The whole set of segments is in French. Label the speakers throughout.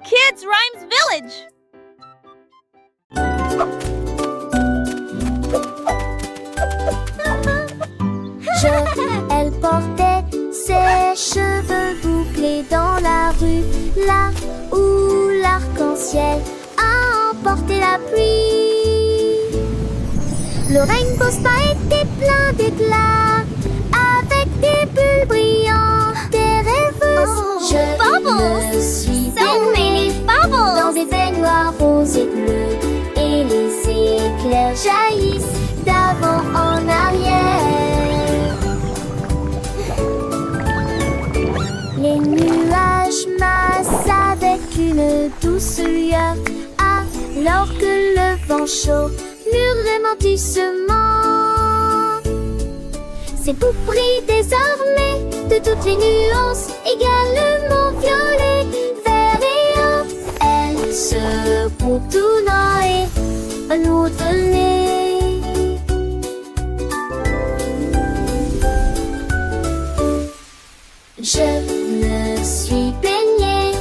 Speaker 1: Kids Rhymes Village!
Speaker 2: Elle portait ses cheveux bouclés dans la rue, là où l'arc-en-ciel a emporté la pluie. Le Rainbow Spa était plein d'éclats, avec des bulles brillantes, des rêveuses. Je me suis baignée dans des baignoires roses et bleus, et les éclairs jaillissent d'avant en arrière. Les nuages massent avec une douce lueur, alors que le vent chaud murmurait doucement. Ces bouts brillent désormais de toutes les nuances, également violet, vert et or. Elles se contournent et nous venez. Je me suis baignée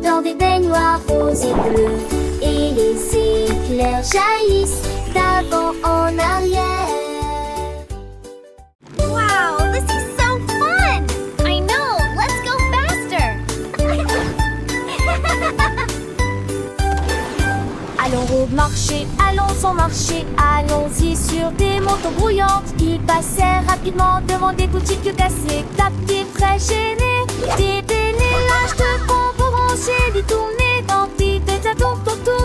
Speaker 2: dans des baignoires roses et bleues, et les éclairs jaillissent d'avant en arrière.
Speaker 1: Wow, this is so fun! I know, let's go faster!
Speaker 2: Allons au marché, allons au marché, allons-y sur des motos brouillantes qui passaient rapidement devant des boutiques cassées. Tapis très gênés, des pénélages de bonbons rangés, des tournées d'antités à tour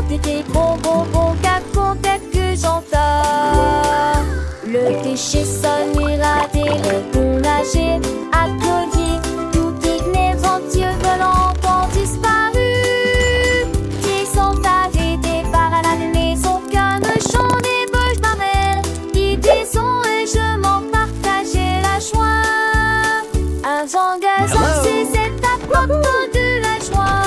Speaker 2: des bonbons car peut-être que j'entends. Le déchet sonne irradé, le bon nager, accueilli, tout digné, vendieux volant ont disparu. Qui sont arrêtés par la maison, qu'un chant des beuges m'amène, qui disons et je m'en partageais la joie. Un vent gazant, c'est cette apporte de la joie.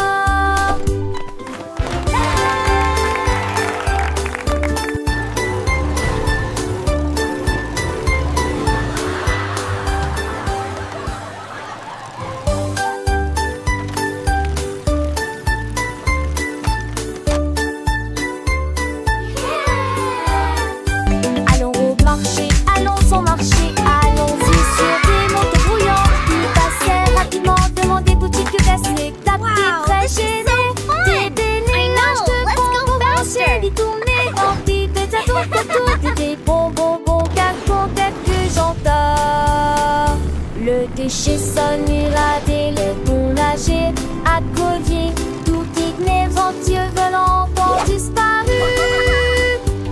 Speaker 2: Allons au marché, allons au marché, allons-y sur des motos brouillantes qui passaient rapidement devant des boutiques cassées. Tapis très gênés, des pénélages de bonbons rangés, des tournées d'antités à tour des bonbons car peut-être que j'entends. Le déchet sonne irradé, le bon nager, accoyer, tout digné, vendieux volant ont disparu.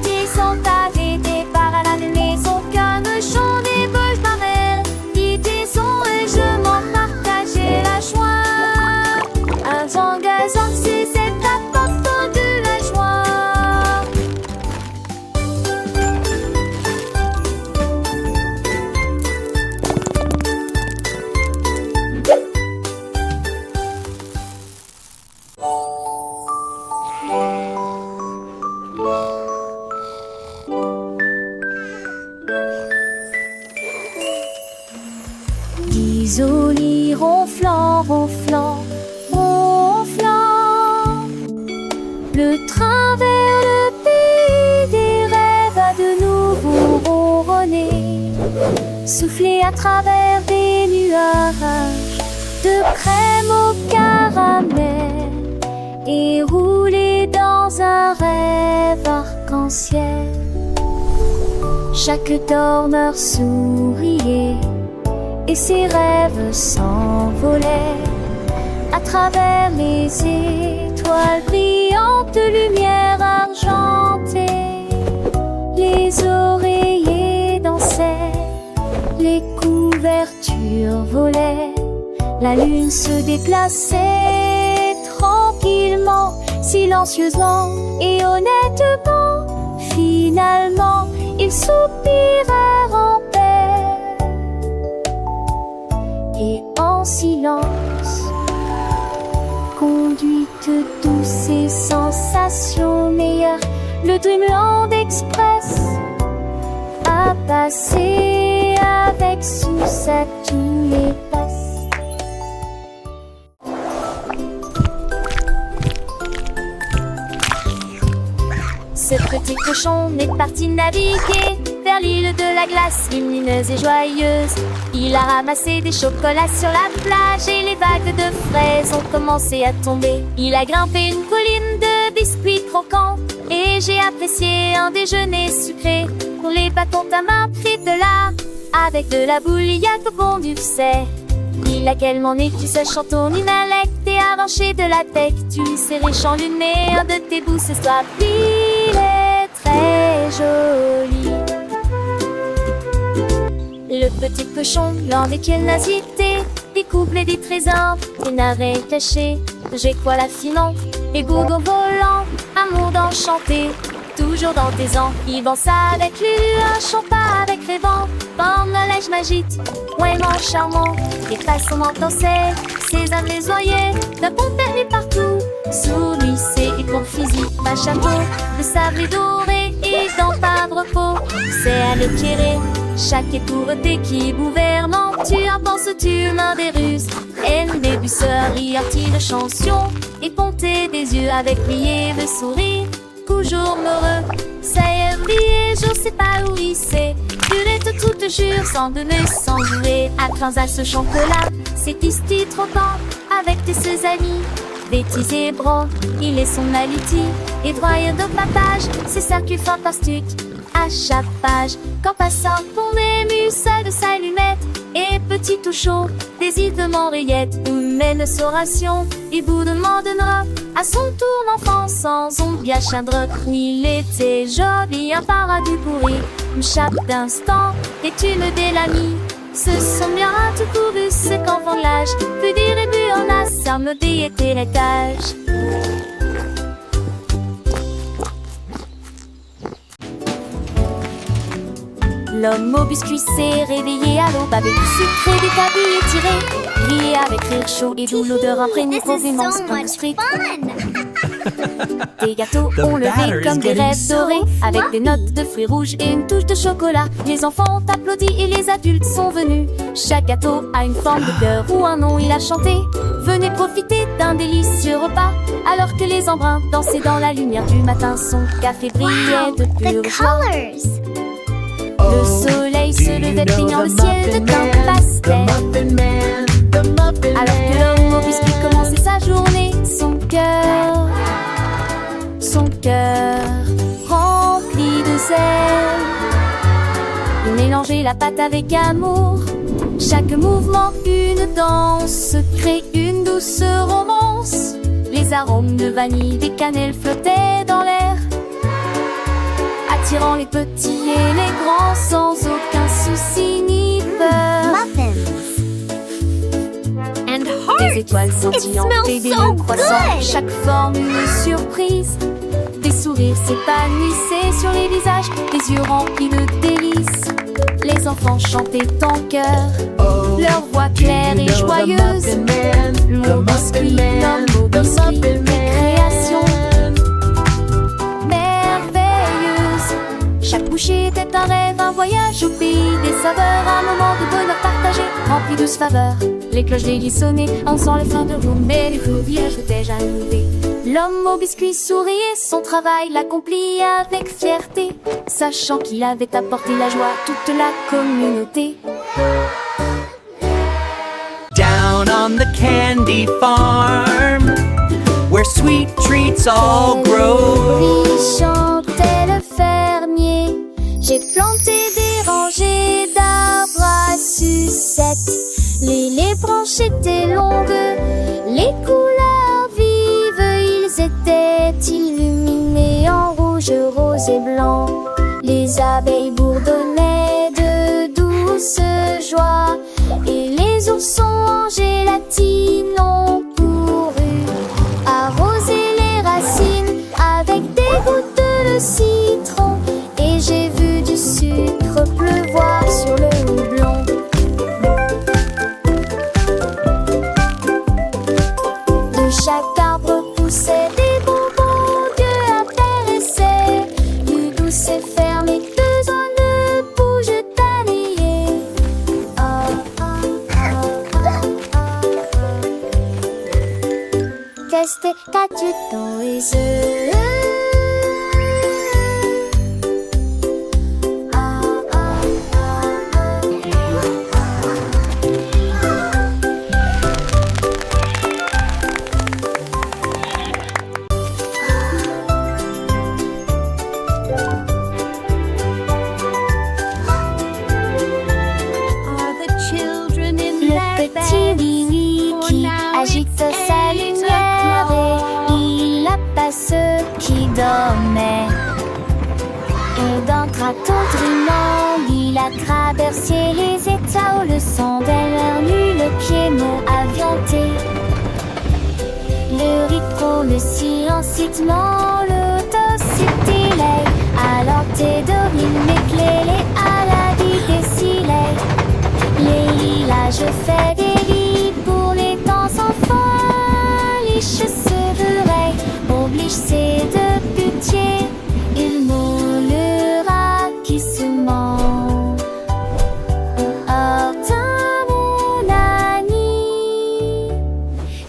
Speaker 2: Qui sont arrêtés par la maison, qu'un chant des beuges m'amène, qui disons et je m'en partageais la joie. Un vent gazant, c'est cette apporte de la joie. Isolé, ronflant, ronflant, ronflant. Le train vers le pays des rêves a de nouveau ronronné, soufflé à travers des nuages de crème au caramel et roulé dans un rêve arc-en-ciel. Chaque dormeur souriait et ses rêves s'envolaient à travers les étoiles brillantes de lumière argentée. Les oreillers dansaient, les couvertures volaient, la lune se déplaçait tranquillement, silencieusement et honnêtement. Finalement, ils soupirèrent en paix et en silence, conduite douce et sensation meilleure, le Dreamland Express a passé avec sous à tous les passes. Ce petit cochon est parti naviguer vers l'île de la glace, lumineuse et joyeuse. Il a ramassé des chocolats sur la plage et les vagues de fraises ont commencé à tomber. Il a grimpé une colline de biscuits croquants et j'ai apprécié un déjeuner sucré. Pour les bâtons ta main pris de là, avec de la bouilliade au fond du sait. Il a quellement né, tu sais, chanton inhalect et arraché de la tête. Tu sais, richant le nez, un de tes bouts ce soir. Il est très joli. Le petit cochon, lors des curiosités, découvre des trésors, des narets cachés. J'ai quoi la filant, et gourgons volants, un monde enchanté. Toujours dans tes ans, il danse avec lui, un chant pas avec les vents. Forme le lèche magique, vraiment charmant. Les façons danser, ses âmes les oreillers, d'un bon permis partout. Sous lui, c'est et pour physique, un chapeau, de sable doré et dans pas de repos. C'est à l'éclairer, chaque étourté qui gouvernant. Tu en penses, tu mains des ruses, et des busseurs, de chansons, et ponter des yeux avec lui et de sourire. Toujours heureux, ça y est oublié, je sais pas où il sait. Tu l'es tout te jure, sans donner, sans jouer. À 15 à ce chocolat, c'est ici trop temps, avec tes ses amis. Bêtise et bro, il est son aliti. Et droit de papage, c'est ça qui est fantastique. À chaque page, quand passant ton ému, ça de sa lunette. Et petit tout chaud, des îles de Montréette, où mène sa ration, il vous demandera à son tour l'enfant sans ongle bien chadre. Il était joli, un paradis pourri, chaque instant est une belle amie. Ce sont bien tout couru, ce qu'enfant de l'âge peut dire et bu en a, ça me dit était l'étage. L'homme au biscuit s'est réveillé à l'aube avec du sucre et des tabilles étirés. Riait avec rire chaud et d'où l'odeur imprégnée provenance d'un biscuit. Des gâteaux ont levé comme des rêves dorés, avec des notes de fruits rouges et une touche de chocolat. Les enfants ont applaudi et les adultes sont venus. Chaque gâteau a une forme de cœur ou un nom, il a chanté. Venez profiter d'un délicieux repas, alors que les embruns dansaient dans la lumière du matin. Son café brillait de pure joie. Le soleil se levait peignant le ciel de teint pastel. Alors que l'homme au biscuit commençait sa journée, son cœur rempli de zèle. Il mélangeait la pâte avec amour. Chaque mouvement, une danse, crée une douce romance. Les arômes de vanille, des cannelles flottaient dans l'air, attirant les petits et les grands sans aucun souci ni peur.
Speaker 1: And
Speaker 2: Des étoiles scintillantes et des loups croissants, chaque forme une surprise. Des sourires s'épanouissaient sur les visages, des yeux remplis de délices. Les enfants chantaient en chœur, leur voix claire et joyeuse. L'homme biscuit, l'homme au biscuit, création merveilleuse. Chaque bouchée était un rêve, un voyage au pays des saveurs, un moment de bonheur partagé, rempli de faveurs. Les cloches délices sonnaient, en sent les fins de roue, mais les rivières étaient jalousées. L'homme au biscuit souriait, son travail l'accomplit avec fierté, sachant qu'il avait apporté la joie à toute la communauté.
Speaker 3: Down on the candy farm, where sweet treats all grow.
Speaker 2: Lui chantait le fermier, j'ai planté des rangées d'arbres à sucettes. Les branches étaient longues, les couleurs vives, ils étaient illuminés en rouge, rose et blanc. Les abeilles bourdonnaient de douce joie, et les oursons en gélatine ont couru arroser les racines avec des gouttes de citron. Et j'ai vu du sucre pleuvoir sur le houblon. De chaque arbre poussaient des bonbons, Dieu intéressait. Du douce et fermé, besoin de bouges d'année. Qu'est-ce que tu t'en es? traverser les États où le sang derrière nu, le piémont avianté. Le rythme, le silencitement, l'autocité, alors t'es dorine, m'éclairer à la vie des silets. Les lilas, je fais des lits pour les temps sans folie, je serai oblige, c'est de pitié, il moulera qui se ment. Oh, dans mon ami,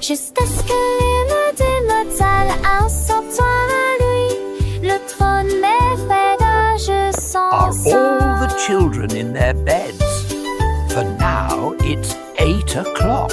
Speaker 2: juste à ce que les mots de notre salle en sortant à lui, le trône m'effraie, je
Speaker 4: Are
Speaker 2: sens
Speaker 4: all the children in their beds? For now, it's 8 o'clock.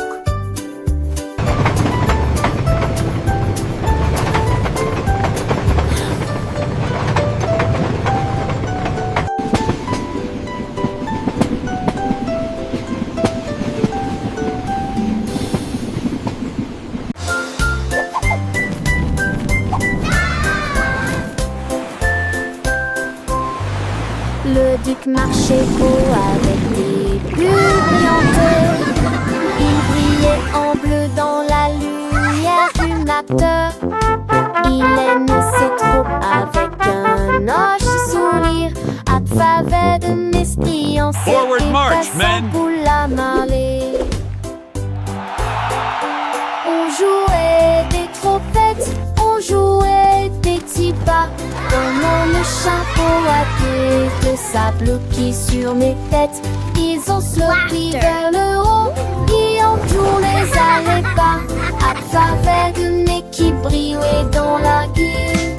Speaker 2: Le duc marchait beau avec des bulles brillantes. Il brillait en bleu dans la lumière du matin. Il aime ses troupes avec un hoche sourire. À travers de l'esprit en
Speaker 5: Forward march, men.
Speaker 2: pour la marée. On jouait des trompettes, on jouait des petits pas. Pendant le chapeau à queue de sable qui sur mes têtes, ils ont sauté vers le haut et on joue les allées pas. À travers de nez qui brillait dans la gueule.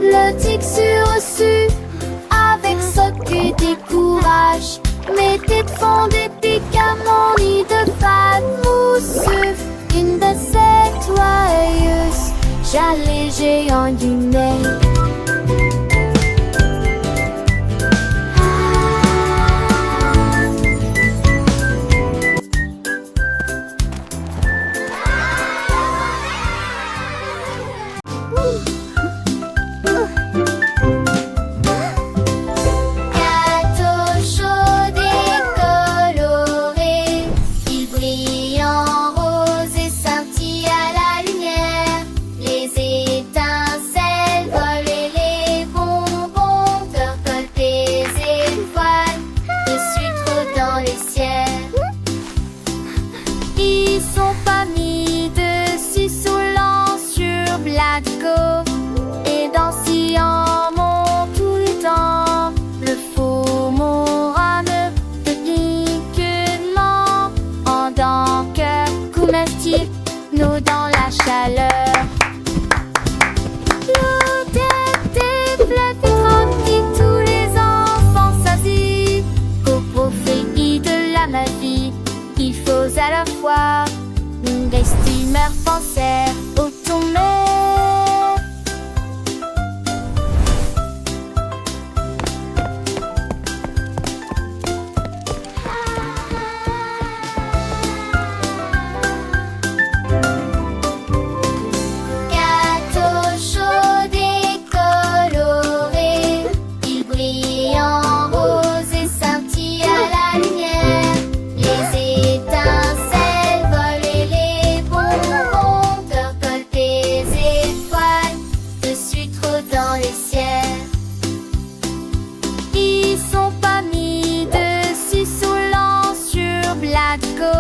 Speaker 2: Le tic sur-reçu avec ce que des courages. Mes têtes font des pics à mon lit de fat mousseux. Une de ces joyeuses, j'allais géant du nez. Gâteau chaud et coloré, il brille en rose et scintille à la lumière. Les étincelles volent et les bonbons percolent des étoiles de sucre dans les ciels. Ils sont pas mis dessus saoulant sur Blatco et dansent en mon tout le temps. Le faux morame de piquement en dents que comestible, nous dans la chaleur. L'odeur des fleurs tranquille, tous les enfants s'assit. Au profit de la magie, il faut à la fois des steamers penser au tombé. Gâteau chaud et coloré, il brille en rose et scintille à la lumière. Les étincelles volent et les bonbons percolent des étoiles de sucre dans les ciels. Ils sont pas mis dessus saoulant sur Blatco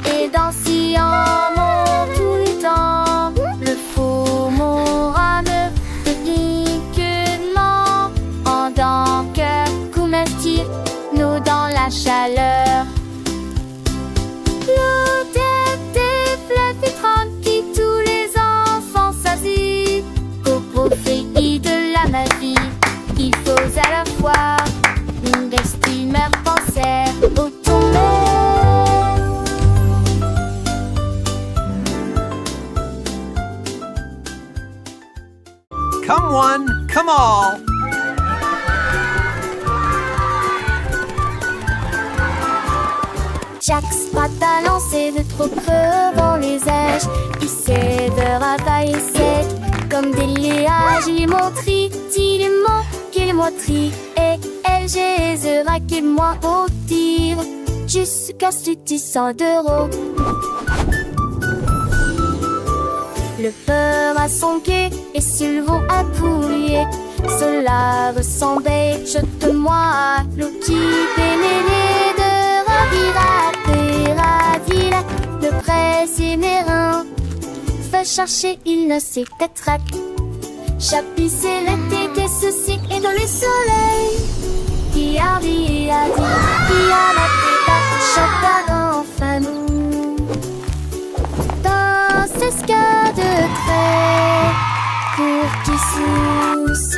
Speaker 2: et dansent en mon tout le temps. Le faux morame de piquement en dents que comestible, nous dans la chaleur. L'odeur des fleurs tranquille, tous les enfants s'assit. Au profit de la magie, il faut à la fois des steamers penser au tombé.
Speaker 3: Come one, come all.
Speaker 2: Jack Sprat a lancé de trop creux dans les airs. Il c'est de ravailler sec. Comme des liages, il montrit, il qu'il montrit. Et elle, j'aisera qu'il moi au tir. Jusqu'à ce 100 d'euros. Le peur à son quai et Sylvain à poulier. Cela ressemblait, jette-moi à l'eau qui pénérait de ravira. Le précinérin va chercher, il ne sait peut-être. Chapissé l'été des soucis et dans le soleil. Qui a dit, qui a la tête, chacun enfin nous. Dans ce ska de trait, pour qui sousse.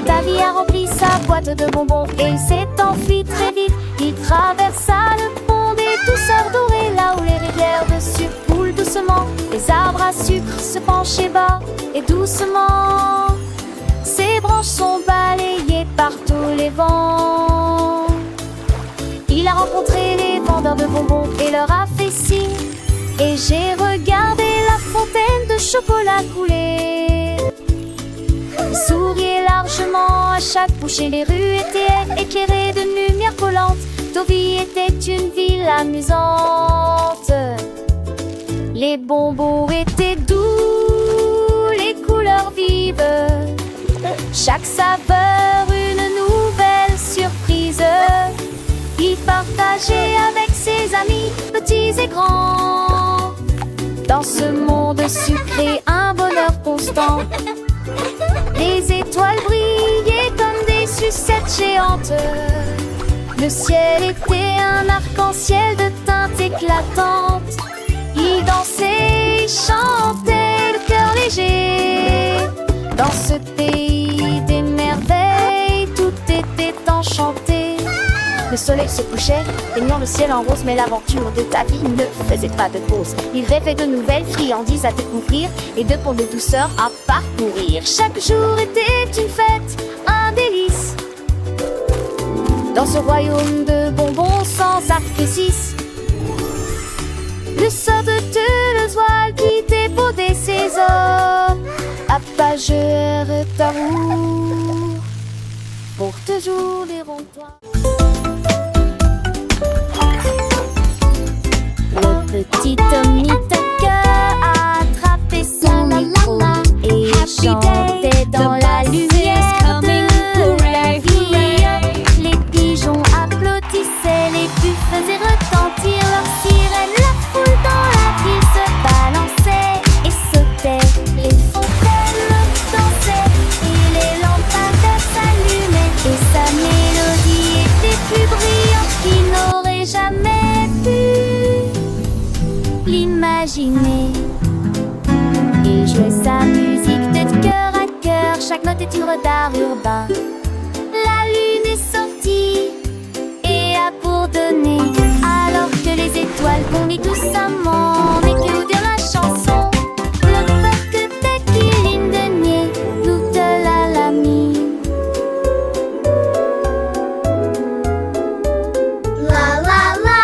Speaker 2: Davy a rempli sa boîte de bonbons et il s'est enfui très vite. Il traversa le pont des douceurs dorées, là où les rivières de sucre coulent doucement. Les arbres à sucre se penchaient bas et doucement. Ses branches sont balayées par tous les vents. Il a rencontré les vendeurs de bonbons et leur a fait signe. Et j'ai regardé la fontaine de chocolat couler. Il souriait largement à chaque bouchée. Les rues étaient éclairées de lumière collante. Deauville était une ville amusante. Les bonbons étaient doux, les couleurs vives. Chaque saveur une nouvelle surprise. Il partageait avec ses amis, petits et grands. Dans ce monde sucré, un bonheur constant. Les étoiles brillaient comme des sucettes géantes. Le ciel était un arc-en-ciel de teintes éclatantes. Il dansait, chantait le cœur léger. Dans ce pays des merveilles, tout était enchanté. Le soleil se couchait, baignant le ciel en rose. Mais l'aventure de Davy ne faisait pas de pause. Il rêvait de nouvelles friandises à découvrir et de ponts de douceur à parcourir. Chaque jour était une fête, un délice. Dans ce royaume de bonbons sans artifice. Le sort de Toulouse qui débaudait ses os. Apageur d'amour pour toujours les ronds-points. Le petit Tommy Tucker a attrapé son micro et chantait dans la lumière de la vie. Les pigeons applaudissaient, les buts faisaient retentir leurs sirènes. La foule dans la ville se balançait et sautait. Les fontaines dansaient et les lampadaires s'allumaient. Et sa mélodie était plus brillante qu'il n'aurait jamais pu l'imaginer. Il jouait sa musique de cœur à cœur, chaque note est une d'art urbain. La lune est sortie et a bourdonné, alors que les étoiles bondaient doucement. Mais que vous dire la chanson? Le peuple que qu'il de nier, nous de la lamine.
Speaker 1: La la la,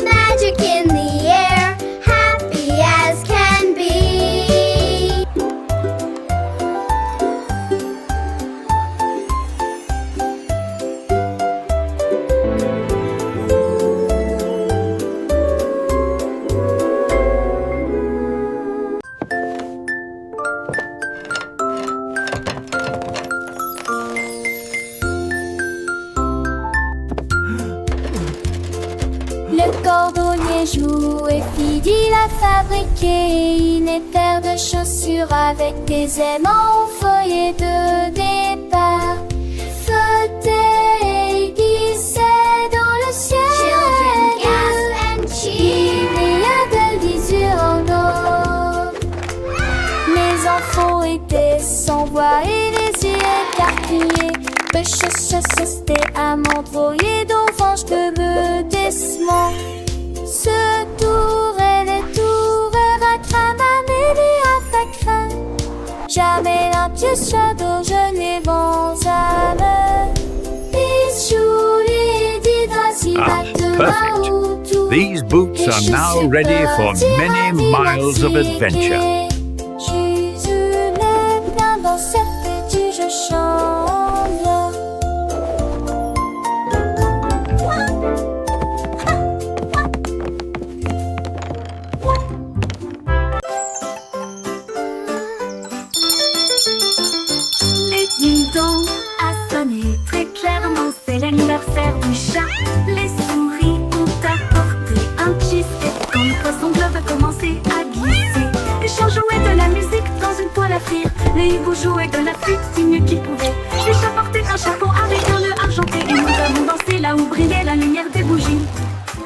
Speaker 1: magic in the air, happy as can be.
Speaker 2: Le cordonnier jouait, Fidil a fabriqué une paire de chaussures avec des aimants au feuillet de départ. Flottait et glissait dans le ciel.
Speaker 1: Children gasp and cheer.
Speaker 2: Il y a de l'isure en or. Les enfants étaient sans voix et les yeux écarquillés. C'était à m'envoyer d'orange de bedessement. Ce tour et les tours à crame à mêler à ta crème. Jamais un pied shadow, je
Speaker 4: Perfect. These boots are now ready for many miles of adventure.
Speaker 2: Jésus n'est bien dans cette petite chambre.
Speaker 5: Les ding-dong a sonné très clairement, c'est l'anniversaire du chat. Les souris ont apporté un cheesecake quand le poisson bleu va commencer à glisser. Les chiens jouaient de la musique dans une poêle à frire. Les hiboux jouaient de la flûte du mieux qu'ils pouvaient. Les chats portaient un chapeau avec un nœud argenté et nous avons dansé là où brillait la lumière des bougies.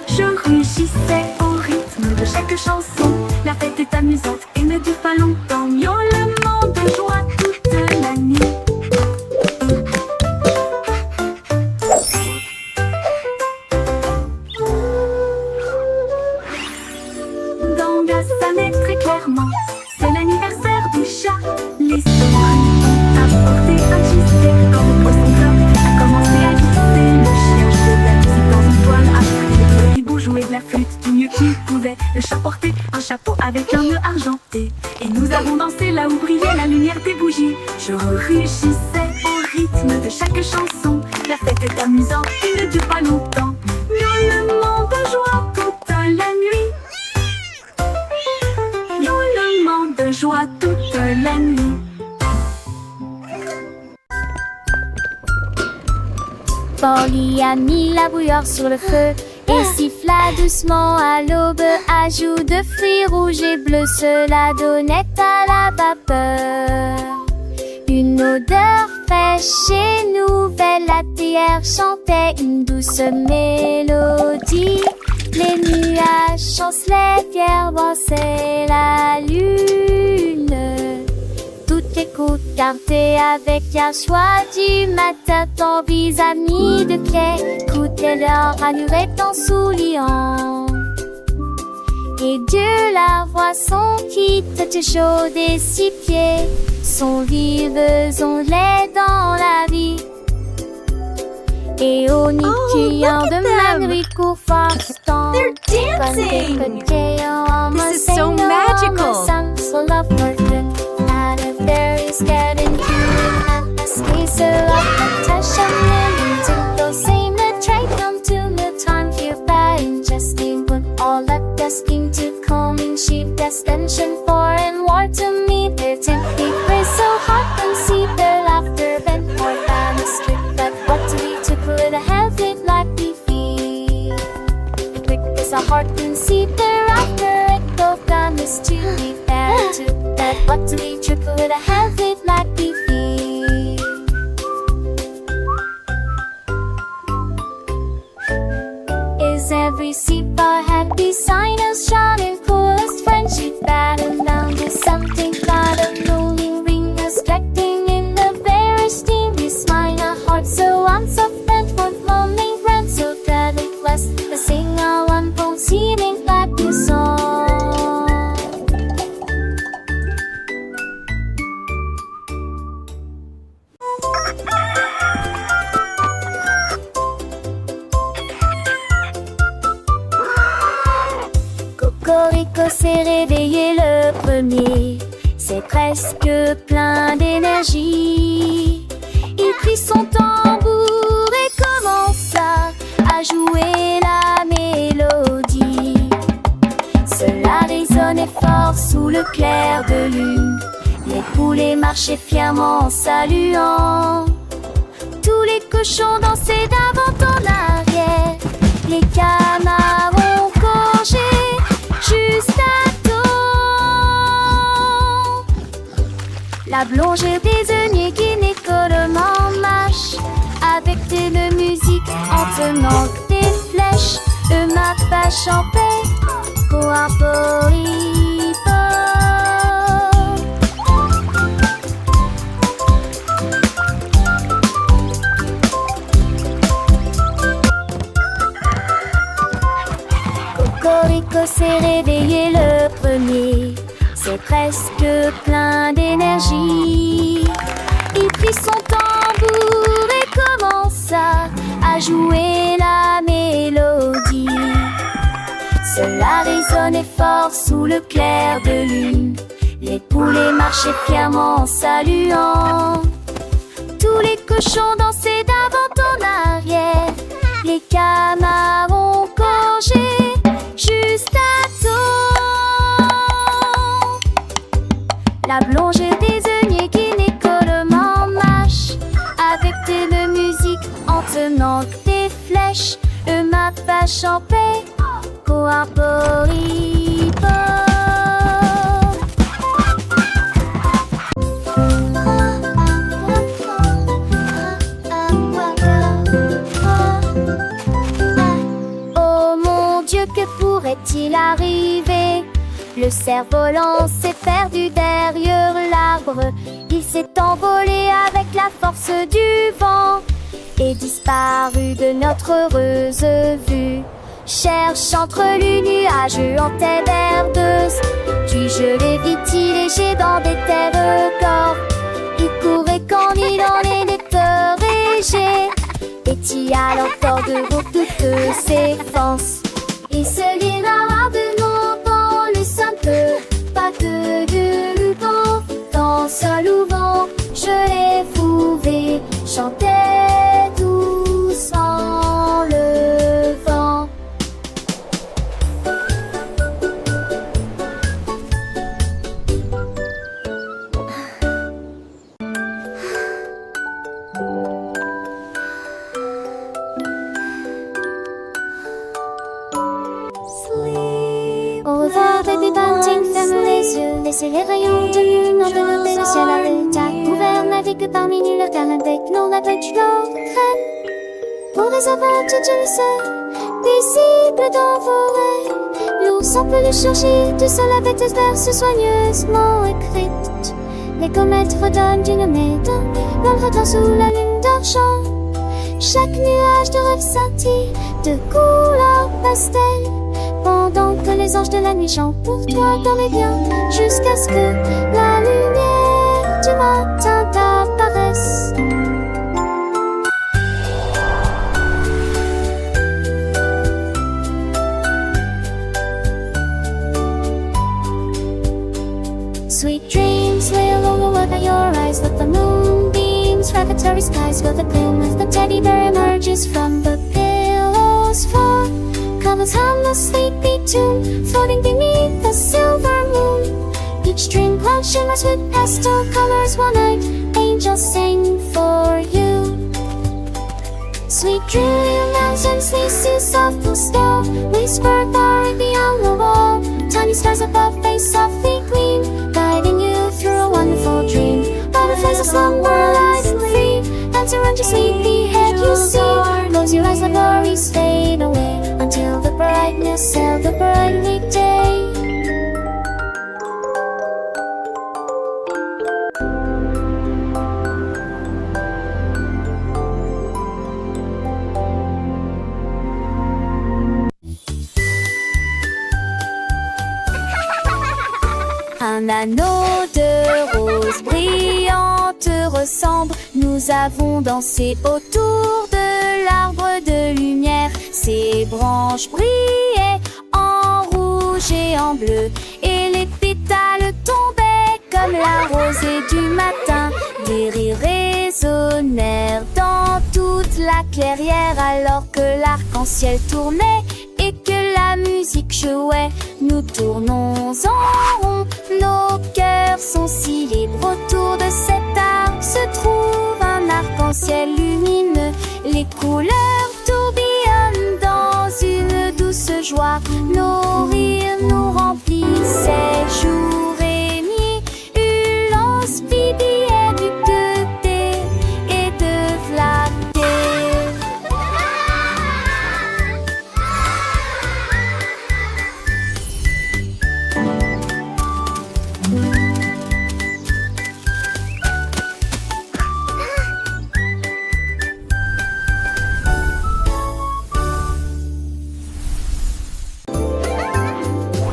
Speaker 5: Je rugissais au rythme de chaque chanson. La fête est amusante et ne dure pas longtemps. Miaulement de joie toute la nuit. Dans la sonnette très clairement, c'est l'anniversaire du chat. Les souris ont apporté un cheesecake quand le poisson bleu a commencé à glisser. Le chien jouait de la musique dans une toile à frire. Le hibou jouait de la flûte du mieux qu'il pouvait. Le chat portait un chapeau avec un nœud argenté et nous avons dansé là où brillait la lumière des bougies. Je rugissais au rythme de chaque chanson. La fête est amusante et ne dure pas longtemps. Miaulement de joie toute la nuit. Miaulement de joie toute la nuit.
Speaker 2: Polly a mis la bouilloire sur le feu et siffla doucement à l'aube. Ajout de fruits rouges et bleus, cela donnait à la vapeur une odeur fraîche et nouvelle. La théière chantait une douce mélodie. Les nuages chancelaient, fiers dansaient la lune. Toutes écoute cantées avec la joie du matin. Ton vis-à-vis de quai écoutait leur allurette en souriant. Et Dieu la voix son quitte chaude et si pieds sont vives onglets dans la vie. Et au nid criant de ma nuit court Faustin.
Speaker 1: They're dancing! This is so magical!
Speaker 2: Full of burden, and if there is getting cute and the space of the touch of millions of those same that try come to the time here by ingesting with all that destined to come in sheep destination for and war to me. Their tempting praise so hot and see their laughter bent more than a strip that what to be took with a health it like we feel. Quick as a heart and see their laughter echo from this to be fair to that what to be triple with a health it like we feel. Is every seat bar happy sign of shining coolest friendship battle down to something about a rolling ring distracting in the very steamy smile a heart so unsoft and with lonely friend so that it was the sing a one bone seeming like a song. Cocorico s'est réveillé le premier, c'est presque plein d'énergie. Il prit son tambour et commença à jouer la mélodie. Cela résonnait fort sous le clair de lune. Les poulets marchaient fièrement en saluant. Tous les cochons dansaient d'avant en arrière. Les canards ont gorgé juste à temps. La blongère désignée qui n'écolement marche avec de musique en tenant des flèches. Ma pâche en paix pour un poripo. Cocorico s'est réveillé le premier, c'est presque plein d'énergie. Il prit son tambour et commença à jouer la mélodie. Cela résonnait fort sous le clair de lune. Les poulets marchaient fièrement en saluant. Tous les cochons dansaient d'avant en arrière. Les canards ont gorgé juste à temps. La blonde désignait qui l'écolement marche avec de musique en tenant des flèches. Le mappa champait coarporipo. Oh mon Dieu, que pourrait-il arriver? Le cerf-volant s'est perdu derrière l'arbre. Il s'est envolé avec la force du vent et disparu de notre heureuse vue. Cherche entre les nuages en terre verdeuse. Puis je l'ai vite léger dans des terres corps. Il courait quand il en était régé. Et t'y a encore de toutes ses forces. Il se lira rarement dans le simple pas de vent. Dans ce louvant, je l'ai trouvé chanter doucement le vent. Au revoir, baby bunting, ferme les yeux. Laissez les rayons de lune envelopper le ciel à l'état couvert. Navigue parmi les regards avec nos laboratoires crème. Pour les aventures, tu le sais, visible dans vos rêves. L'ours on peut le chercher, tout seul avec tes verses soigneusement écrites. Les comètes redonnent d'une médaille, l'ombre dans sous la lune d'argent. Chaque nuage de rêve scintille de couleur pastel. Pendant que les anges de la nuit chantent pour toi dans les biens, jusqu'à ce que la lumière du matin t'apparaisse. Sweet dreams lay along the way your eyes, with the moonbeams, revelatory skies, fill the gloom as the teddy bear emerges from the pillow's fall. Covers harmless sleepy tomb, floating beneath the silver moon. Each dream cloud shimmers with pastel colors. One night, angels sing for you. Sweet dream mountains, sleep softly still. Whisper far beyond the wall. Tiny stars above face softly gleam, guiding you through a wonderful dream. Butterflies of slumber light and free. Answer on your sleepy head you see. Close your eyes, let worries fade away until the brightness of the bright weekday. Un anneau de rose brillante ressemble. Nous avons dansé autour de l'arbre de lumière. Ses branches brillaient en rouge et en bleu, et les pétales tombaient comme la rosée du matin. Des rires résonnèrent dans toute la clairière alors que l'arc-en-ciel tournait et que la musique jouait. Nous tournons en rond, nos cœurs sont si libres. Autour de cet arc se trouve un arc-en-ciel lumineux. Les couleurs tourbillonnent dans une douce joie. Nos rires nous remplissaient jour et nuit. Hurlant, bibillet du thé et de flatter.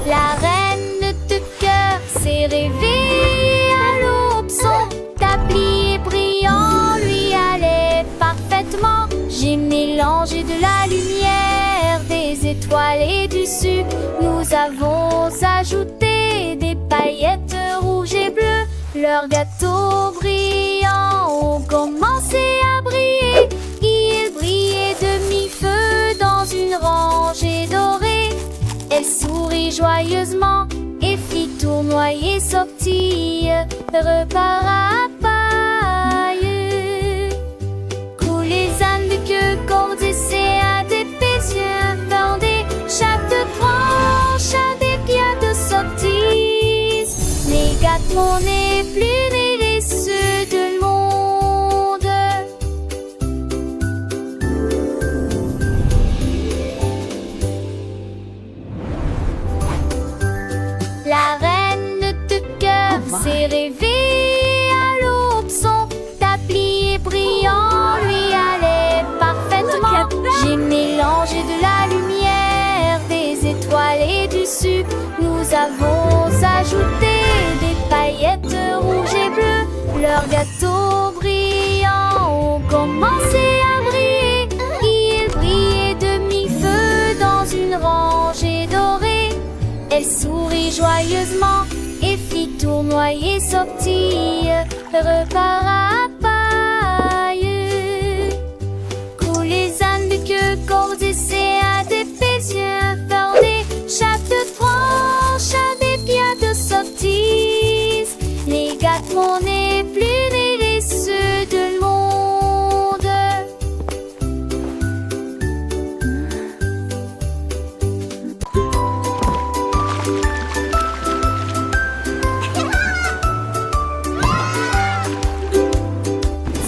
Speaker 2: La reine dessus. Nous avons ajouté des paillettes rouges et bleues. Leurs gâteaux brillants ont commencé à briller. Ils brillaient de mi-feu dans une rangée dorée. Elle sourit joyeusement et fit tournoyer sortie. Repart à paille. Coulent les ânes de queue, cordes et à des yeux bandés. Chaque branche a des pierres de sortie. Les gâteaux n'est plus les ceux de monde. La reine de cœur s'est réveillée à l'aube. Son tablier brillant lui allait parfaitement. J'ai mélangé de la lumière, des étoiles et du sucre. Nous avons ajouté des paillettes rouges et bleues. Leurs gâteaux brillants ont commencé à briller. Ils brillaient de mi-feu dans une rangée dorée. Elle sourit joyeusement et fit tournoyer sortie. Repart à paille. Coulent les ânes de queue, cordes et à des yeux bordés. Chaque branche a des pierres de sortie. Les gâteaux n'est plus les ceux de monde.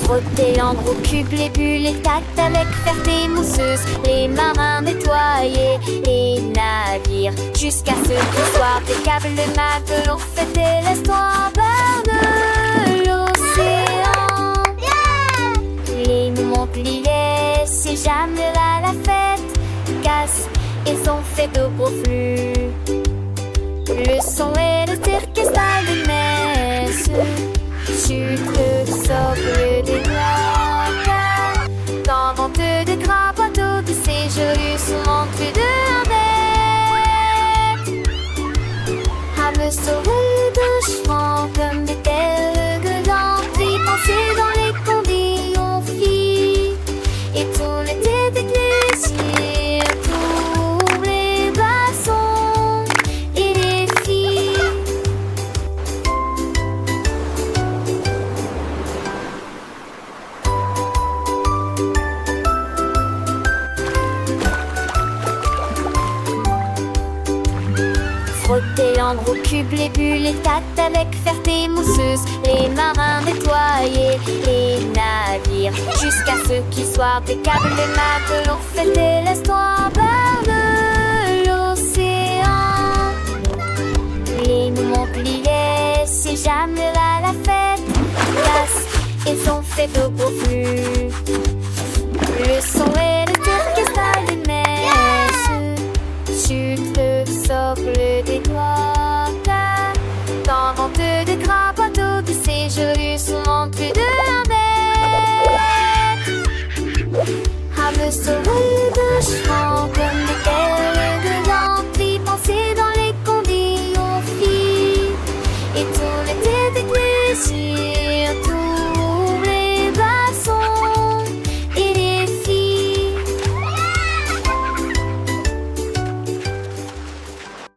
Speaker 2: Frotter l'encre au cube, les bulles, les tacts avec ferté mousseuse. Les marins nettoyaient les navires jusqu'à ce qu'au soir des câbles de matelot fêtaient l'estoir bord de l'océan. Les Montpellier, si jamais à la fête, cassent et sont faits de gros flux. Le son et le orchestral des messes. Chute, socle des glaces. Dans vente de gras bateaux de séjour, souvent plus de bête. À me sauver de chevaux comme des tels gueudants. Puis penser dans les condés, on fit. Et tout l'été d'église, pour les bassons et les filles. Frotter l'encre au cube, les bulles, les tacts avec ferté mousseuse. Les marins nettoyaient les navires jusqu'à ce qu'il soit des câbles de matelot fêtaient l'estoir bord de l'océan. Les Montpellier, si jamais à la fête, cassent et sont faits de gros flux. Le son et le orchestral des messes. Chute, le socle des doigts. Dans vente de gras bateaux de séjour, souvent plus de bête. À me sauver de chevaux comme des tels gueudants. Puis penser dans les condés, on fit. Et tout l'été d'église.